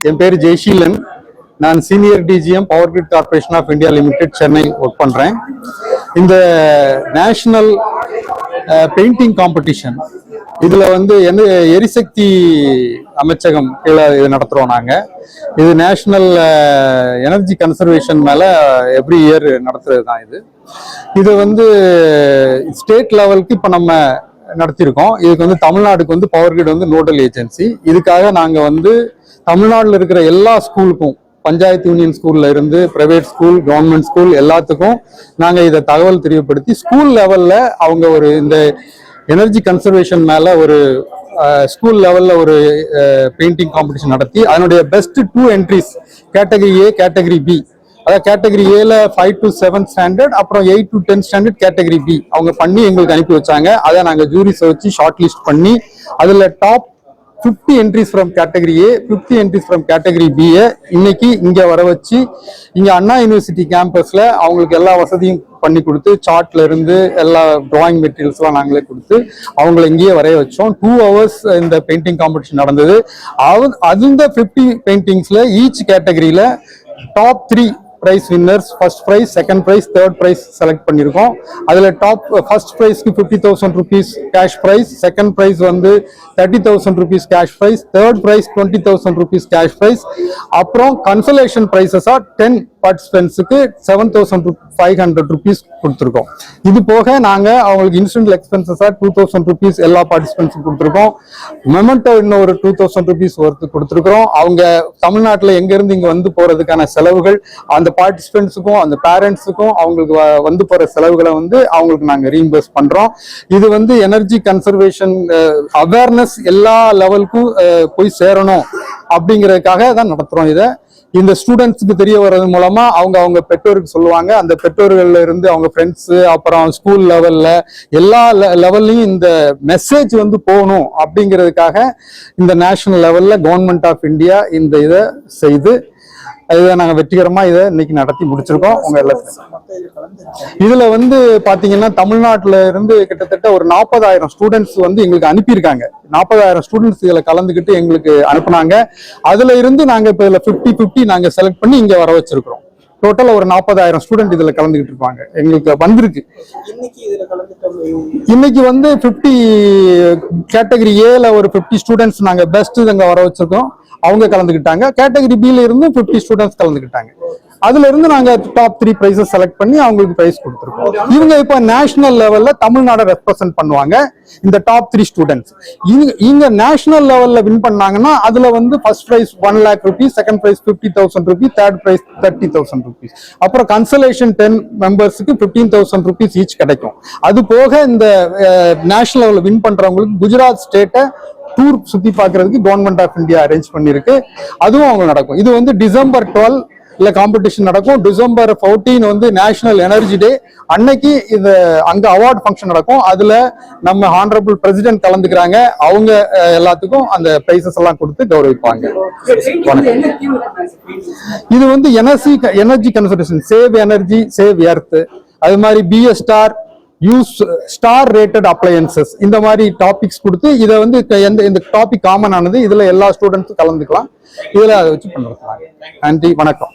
என் பேர் ஜெய்ஷீலன். நான் senior DGM power grid corporation of India limited Chennai work பண்ணுறேன். இந்த நேஷனல் பெயிண்டிங் காம்படிஷன் இதில் எரிசக்தி அமைச்சகம் கீழே இது நடத்துகிறோம். நாங்கள் இது நேஷனல் எனர்ஜி கன்சர்வேஷன் மேலே எவ்ரி இயர் நடத்துறது தான். இது ஸ்டேட் லெவலுக்கு இப்போ நம்ம நடத்தியிருக்கோம். இதுக்கு தமிழ்நாடுக்கு பவர் கிரிட் நோடல் ஏஜென்சி. இதுக்காக நாங்கள் தமிழ்நாட்டில் இருக்கிற எல்லா ஸ்கூலுக்கும், பஞ்சாயத்து யூனியன் ஸ்கூல்ல இருந்து பிரைவேட் ஸ்கூல், கவர்மெண்ட் ஸ்கூல் எல்லாத்துக்கும் நாங்கள் இதை தகவல் தெரியப்படுத்தி ஸ்கூல் லெவல்ல அவங்க இந்த எனர்ஜி கன்சர்வேஷன் மேல ஸ்கூல் லெவல்ல பெயிண்டிங் காம்படிஷன் நடத்தி அதனுடைய best 2 entries category A, category B, அதாவது கேட்டகரி ஏல 5 to 7 ஸ்டாண்டர்ட், அப்புறம் 8 to 10 ஸ்டாண்டர்ட் கேட்டகரி பி அவங்க பண்ணி எங்களுக்கு அனுப்பி வச்சாங்க. அதை நாங்கள் ஜூரிஸை வச்சு ஷார்ட் லிஸ்ட் பண்ணி அதில் top 50 entries from category A, 50 entries from category B இன்னைக்கு இங்க வர வச்சு இங்க அண்ணா யூனிவர்சிட்டி கேம்பஸ்ல அவங்களுக்கு எல்லா வசதியும் பண்ணி கொடுத்து சார்ட்ல இருந்து எல்லா டிராயிங் மெட்டீரியல்ஸ் எல்லாம் நாங்களே கொடுத்து அவங்களை இங்கேயே வரைய வச்சோம். 2 hours இந்த பெயிண்டிங் காம்படிஷன் நடந்தது. அந்த 50 பெயிண்டிங்ஸ்ல ஈச் கேட்டகரியில top 3 prize winners, first prize, second prize, third prize select பண்ணியிருக்கோம். அதில் ஃபர்ஸ்ட் பிரைஸ்க்கு 50,000 rupees cash prize, second prize 30,000 rupees cash prize, third prize 20,000 rupees cash prize, அப்புறம் கன்சலேஷன் பிரைஸஸா 10 பார்ட்டிசிபென்ட்ஸுக்கு 7,500 rupees கொடுத்துருக்கோம். இது போக நாங்கள் அவங்களுக்கு இன்சிடென்டல் எக்ஸ்பென்சஸா 2,000 rupees எல்லா பார்ட்டிசிபென்ட்ஸுக்கு கொடுத்துருக்கோம். மெமெண்டோ இன்னும் ஒரு 2,000 rupees ஒர்த்து கொடுத்துருக்குறோம். அவங்க தமிழ்நாட்டில் எங்கேருந்து இங்கே போகிறதுக்கான செலவுகள் அந்த பார்ட்டிசிபென்ட்ஸுக்கும் அந்த பேரண்ட்ஸுக்கும் அவங்களுக்கு போகிற செலவுகளை அவங்களுக்கு நாங்கள் ரீஇம்பர்ஸ் பண்ணுறோம். இது எனர்ஜி கன்சர்வேஷன் அவேர்னஸ் எல்லா லெவலுக்கும் போய் சேரணும் அப்படிங்கிறதுக்காக தான் நடத்துகிறோம். இந்த ஸ்டூடெண்ட்ஸுக்கு தெரிய வர்றது மூலமா அவங்க பெற்றோருக்கு சொல்லுவாங்க. அந்த பெற்றோர்கள்ல இருந்து அவங்க ஃப்ரெண்ட்ஸு, அப்புறம் ஸ்கூல் லெவல்ல எல்லா லெவல்லையும் இந்த மெசேஜ் போகணும் அப்படிங்கிறதுக்காக இந்த நேஷனல் லெவல்ல கவர்மெண்ட் ஆஃப் இந்தியா இந்த இதை செய்து இதை நாங்கள் வெற்றிகரமாக இன்னைக்கு நடத்தி முடிச்சிருக்கோம். உங்க எல்லாத்துக்கும் இதுல பாத்தீங்கன்னா தமிழ்நாட்டுல இருந்து கிட்டத்தட்ட ஒரு 40,000 ஸ்டூடெண்ட்ஸ் எங்களுக்கு அனுப்பியிருக்காங்க. 40,000 ஸ்டூடெண்ட்ஸ் இதுல கலந்துக்கிட்டு எங்களுக்கு அனுப்புனாங்க. அதுல இருந்து நாங்க இப்ப இதுல 50-50 நாங்க செலக்ட் பண்ணி இங்க வர வச்சிருக்கிறோம். டோட்டலா ஒரு 40,000 ஸ்டூடெண்ட் இதுல கலந்துகிட்டு இருப்பாங்க. எங்களுக்கு வந்திருக்கு. இன்னைக்கு 50 கேட்டகரி ஏல ஒரு 50 ஸ்டூடெண்ட்ஸ் நாங்க பெஸ்ட் இங்க வர வச்சிருக்கோம். அவங்க கலந்துக்கிட்டாங்க. கேட்டகரி பில இருந்து 50 ஸ்டூடெண்ட்ஸ் கலந்துக்கிட்டாங்க. அதுல இருந்து நாங்க டாப் 3 பிரைஸஸ் செலக்ட் பண்ணி அவங்களுக்கு பிரைஸ் கொடுத்துருக்கோம். இவங்க இப்ப நேஷனல் லெவல்ல தமிழ்நாடு ரெப்ரசென்ட் பண்ணுவாங்க. இந்த டாப் 3 ஸ்டூடெண்ட்ஸ் இங்க நேஷனல் லெவல்ல வின் பண்ணாங்கன்னா அதுல first prize 1 lakh rupees, second prize 50,000 rupees, third prize 30,000 rupees, அப்புறம் கன்சலேஷன் 10 மெம்பர்ஸுக்கு 15,000 rupees ஈச் கிடைக்கும். அது போக இந்த நேஷனல் லெவல்ல வின் பண்றவங்களுக்கு குஜராத் ஸ்டேட்டை டூர் சுத்தி பார்க்கறதுக்கு கவர்மெண்ட் ஆஃப் இந்தியா அரேஞ்ச் பண்ணிருக்கு. அதுவும் அவங்க நடக்கும். இது டிசம்பர் 12 இல்ல காம்படிஷன் நடக்கும். டிசம்பர் 14 நேஷனல் எனர்ஜி டே அன்னைக்கு அங்க அவார்ட் ஃபங்க்ஷன் நடக்கும். அதுல நம்ம ஹானரபிள் பிரசிடென்ட் கலந்துக்கிறாங்க. அவங்க எல்லாத்துக்கும் அந்த பிரைசஸ் எல்லாம் கொடுத்து கௌரவிப்பாங்க. இது energy conservation, save energy, save earth, அது மாதிரி BS star, use star rated appliances, இந்த மாதிரி டாபிக்ஸ் கொடுத்து இதை இந்த டாபிக் காமன் ஆனது. இதுல எல்லா ஸ்டூடெண்ட்ஸும் கலந்துக்கலாம். இதுல அதை வச்சு பண்ணுறாங்க. நன்றி, வணக்கம்.